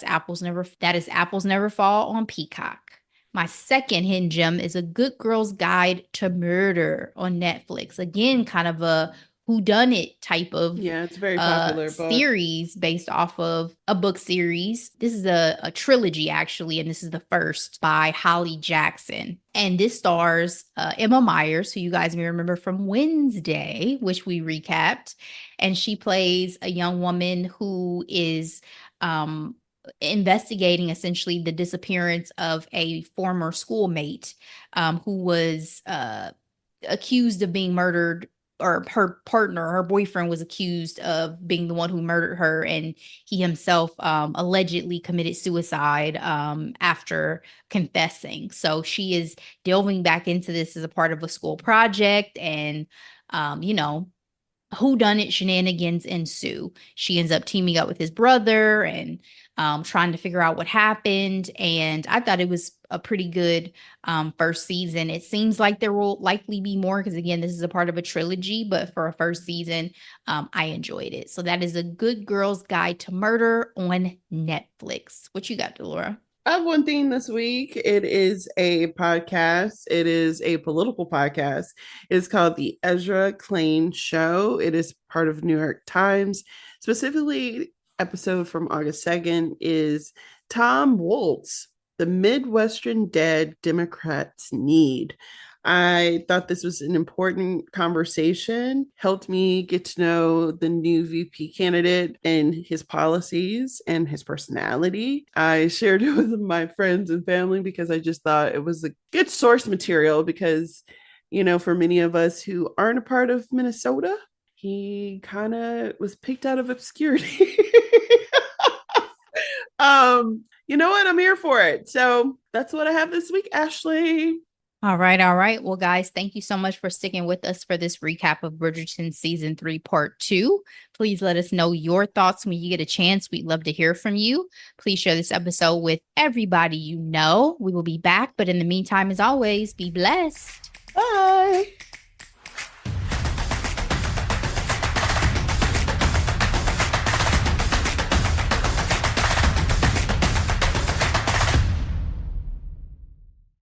[SPEAKER 2] is Apples Never Fall on Peacock. My second hidden gem is A Good Girl's Guide to Murder on Netflix. Again, kind of a whodunit type of
[SPEAKER 1] it's very popular
[SPEAKER 2] series based off of a book series. This is a trilogy, actually, and this is the first by Holly Jackson. And this stars Emma Myers, who you guys may remember from Wednesday, which we recapped. And she plays a young woman who is investigating essentially the disappearance of a former schoolmate who was accused of being murdered, or her partner, her boyfriend, was accused of being the one who murdered her, and he himself allegedly committed suicide after confessing. So she is delving back into this as a part of a school project, and whodunit shenanigans ensue. She ends up teaming up with his brother and trying to figure out what happened. And I thought it was a pretty good first season. It seems like there will likely be more because, again, this is a part of a trilogy. But for a first season, I enjoyed it. So that is A Good Girl's Guide to Murder on Netflix. What you got, Delora?
[SPEAKER 1] I have one thing this week. It is a podcast. It is a political podcast. It's called the Ezra Klein Show. It is part of New York Times. Specifically, episode from August 2nd is Tom Walz, the Midwestern Dead Democrats Need. I thought this was an important conversation, helped me get to know the new VP candidate and his policies and his personality. I shared it with my friends and family because I just thought it was a good source material because, for many of us who aren't a part of Minnesota, he kind of was picked out of obscurity. You know what? I'm here for it. So that's what I have this week, Ashley.
[SPEAKER 2] All right. All right. Well, guys, thank you so much for sticking with us for this recap of Bridgerton season 3, part 2. Please let us know your thoughts when you get a chance. We'd love to hear from you. Please share this episode with everybody you know. We will be back. But in the meantime, as always, be blessed.
[SPEAKER 1] Bye.